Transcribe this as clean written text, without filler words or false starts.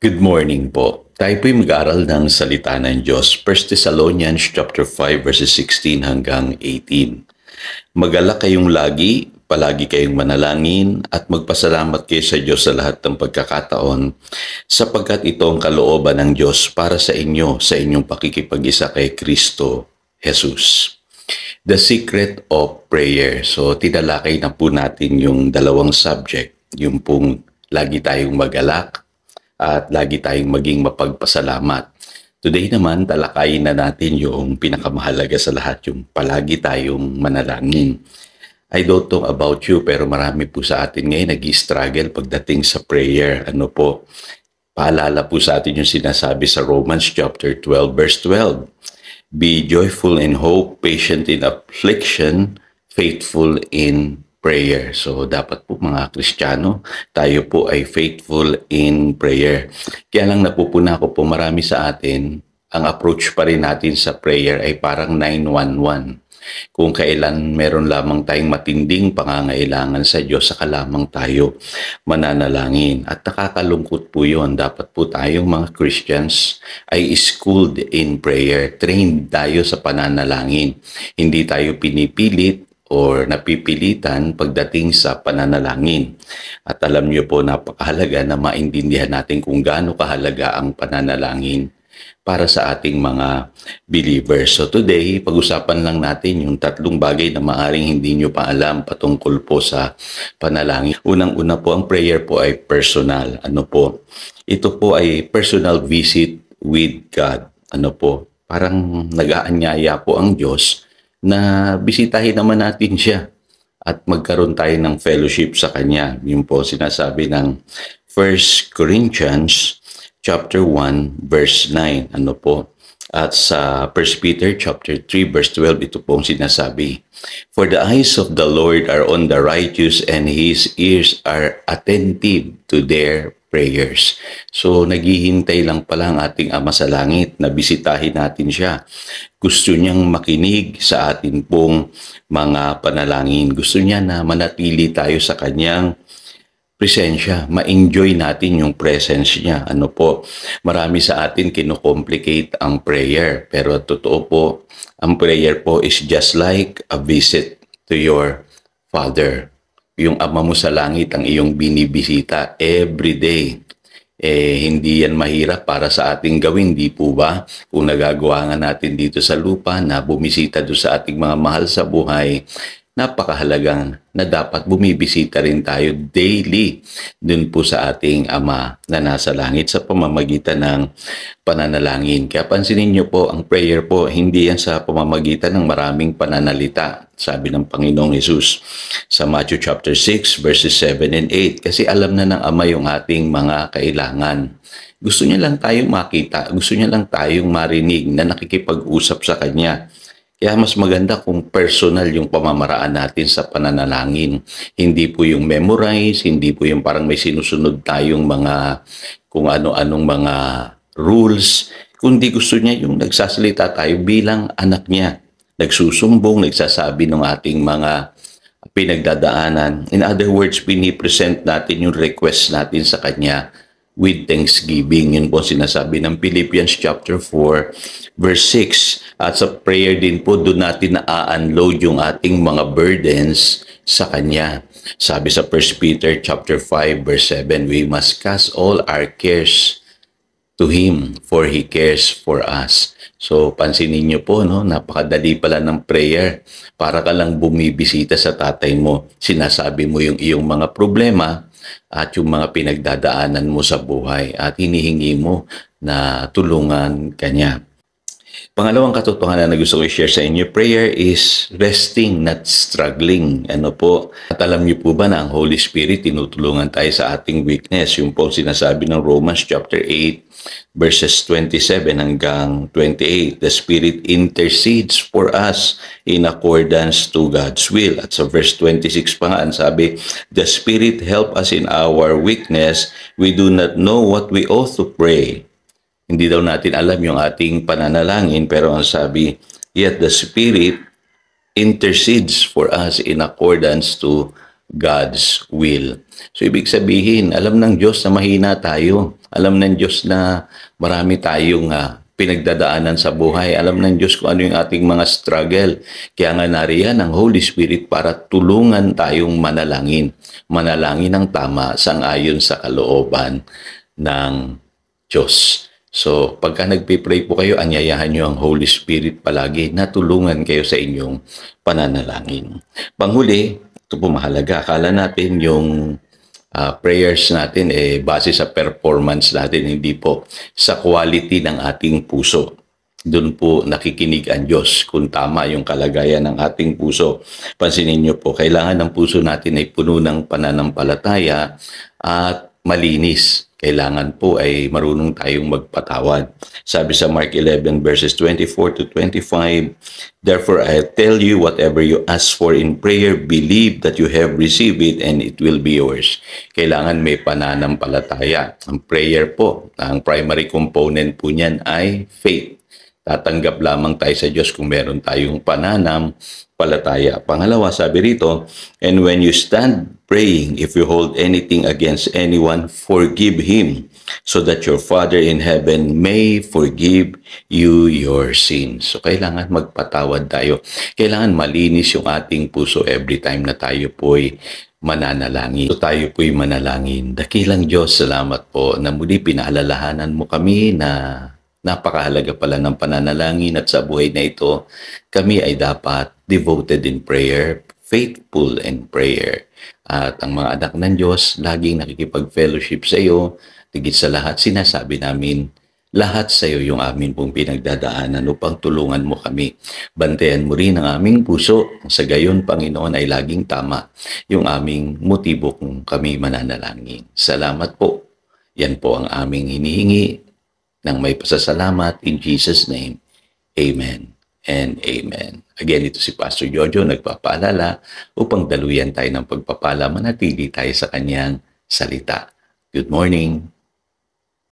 Good morning po. Tayo po'y mag-aaral ng salita ng Diyos. 1 Thessalonians chapter 5 verses 16 hanggang 18. Magalak kayong lagi, palagi kayong manalangin at magpasalamat kayo sa Diyos sa lahat ng pagkakataon sapagkat ito ang kalooban ng Diyos para sa inyo sa inyong pakikipag-isa kay Kristo Jesus. The secret of prayer. So tinalakay na po natin yung dalawang subject, yung pong lagi tayong magalak at lagi tayong maging mapagpasalamat. Today naman, talakayin na natin yung pinakamahalaga sa lahat, yung palagi tayong manalangin. I don't know about you, pero marami po sa atin ngayon nag-struggle pagdating sa prayer. Paalala po sa atin yung sinasabi sa Romans chapter 12, verse 12. Be joyful in hope, patient in affliction, faithful in prayer. So, dapat po mga Kristiyano, tayo po ay faithful in prayer. Kaya lang napupuna ko po marami sa atin, ang approach pa rin natin sa prayer ay parang 911. Kung kailan meron lamang tayong matinding pangangailangan sa Diyos, saka lamang tayo mananalangin. At nakakalungkot po yun. Dapat po tayong mga Christians ay schooled in prayer. Trained tayo sa pananalangin. Hindi tayo pinipilit or napipilitan pagdating sa pananalangin. At alam niyo po, napakahalaga na maintindihan natin kung gaano kahalaga ang pananalangin para sa ating mga believers. So today, pag-usapan lang natin yung tatlong bagay na maaring hindi nyo pa alam patungkol po sa panalangin. Unang-una po, ang prayer po ay personal. Ito po ay personal visit with God. Parang nag-aanyaya po ang Diyos na bisitahin naman natin siya at magkaroon tayo ng fellowship sa Kanya. Yun po sinasabi ng 1 Corinthians chapter 1 verse 9. At sa 1 Peter chapter 3 verse 12, ito pong sinasabi, For the eyes of the Lord are on the righteous and His ears are attentive to their prayers. So, naghihintay lang pala ang ating Ama sa Langit na bisitahin natin siya. Gusto niyang makinig sa atin pong mga panalangin. Gusto niya na manatili tayo sa kanyang presensya, ma-enjoy natin yung presence niya. Marami sa atin kino-complicate ang prayer. Pero totoo po, ang prayer po is just like a visit to your Father. Yung Ama mo sa langit ang iyong binibisita every day. Hindi yan mahirap para sa ating gawin, di po ba? Kung nagagawa nga natin dito sa lupa na bumisita doon sa ating mga mahal sa buhay, napakahalagang na dapat bumibisita rin tayo daily dun po sa ating Ama na nasa langit sa pamamagitan ng pananalangin. Kaya pansinin niyo po, ang prayer po, hindi yan sa pamamagitan ng maraming pananalita, sabi ng Panginoong Hesus sa Matthew chapter 6 verses 7 and 8. Kasi alam na ng Ama yung ating mga kailangan. Gusto niya lang tayong makita, gusto niya lang tayong marinig na nakikipag-usap sa Kanya. Kaya mas maganda kung personal yung pamamaraan natin sa pananalangin. Hindi po yung memorize, hindi po yung parang may sinusunod tayong mga kung ano-anong mga rules. Kundi gusto niya yung nagsasalita tayo bilang anak niya. Nagsusumbong, nagsasabi ng ating mga pinagdadaanan. In other words, pinipresent natin yung request natin sa Kanya with thanksgiving. Yun po sinasabi ng Philippians chapter 4 verse 6. At sa prayer din po, doon natin na-unload yung ating mga burdens sa Kanya. Sabi sa 1 Peter chapter 5 verse 7, we must cast all our cares to Him, for He cares for us. So, pansinin niyo po, napakadali pala ng prayer. Para ka lang bumibisita sa tatay mo. Sinasabi mo yung iyong mga problema at yung mga pinagdadaanan mo sa buhay at hinihingi mo na tulungan Kanya. Pangalawang katotohanan na gusto ko i-share sa inyo, prayer is resting, not struggling. At alam niyo po ba na ang Holy Spirit tinutulungan tayo sa ating weakness? Yung po sinasabi ng Romans chapter 8 verses 27 hanggang 28. The Spirit intercedes for us in accordance to God's will. At sa verse 26 pa nga, sabi, the Spirit help us in our weakness. We do not know what we ought to pray. Hindi daw natin alam yung ating pananalangin, pero ang sabi, yet the Spirit intercedes for us in accordance to God's will. So, ibig sabihin, alam ng Diyos na mahina tayo. Alam ng Diyos na marami tayong pinagdadaanan sa buhay. Alam ng Diyos kung ano yung ating mga struggle. Kaya nga nariyan ang Holy Spirit para tulungan tayong manalangin. Manalangin ng tama sang-ayon sa kalooban ng Diyos. So, pagka nagpipray po kayo, anyayahan nyo ang Holy Spirit palagi na tulungan kayo sa inyong pananalangin. Panghuli, ito po mahalaga. Akala natin yung prayers natin base sa performance natin, hindi po sa quality ng ating puso. Doon po nakikinig ang Diyos kung tama yung kalagayan ng ating puso. Pansinin niyo po, kailangan ng puso natin ay puno ng pananampalataya at malinis. Kailangan po ay marunong tayong magpatawad. Sabi sa Mark 11 verses 24 to 25, "Therefore I tell you, whatever you ask for in prayer, believe that you have received it and it will be yours." Kailangan may pananampalataya. Ang prayer po, ang primary component po niyan ay faith. Tatanggap lamang tayo sa Diyos kung meron tayong pananampalataya. Pangalawa, sabi rito, "And when you stand praying, if you hold anything against anyone, forgive him, so that your Father in heaven may forgive you your sins." So, kailangan magpatawad tayo. Kailangan malinis yung ating puso every time na tayo po'y mananalangin. So, tayo po'y manalangin. Dakilang Diyos, salamat po na muli pinaalalahanan mo kami na napakahalaga pala ng pananalangin at sa buhay na ito, kami ay dapat devoted in prayer, faithful in prayer. At ang mga anak ng Diyos, laging nakikipag-fellowship sa iyo. Tigit sa lahat, sinasabi namin, lahat sa iyo yung amin pong pinagdadaanan upang tulungan mo kami. Bantayan mo rin ang aming puso. Sa gayon, Panginoon, ay laging tama yung aming motibo kung kami mananalangin. Salamat po. Yan po ang aming hinihingi ng may pasasalamat in Jesus' name. Amen and amen. Again, ito si Pastor Jojo nagpapaalala upang daluyan tayo ng pagpapala, manatili tayo sa kanyang salita. Good morning.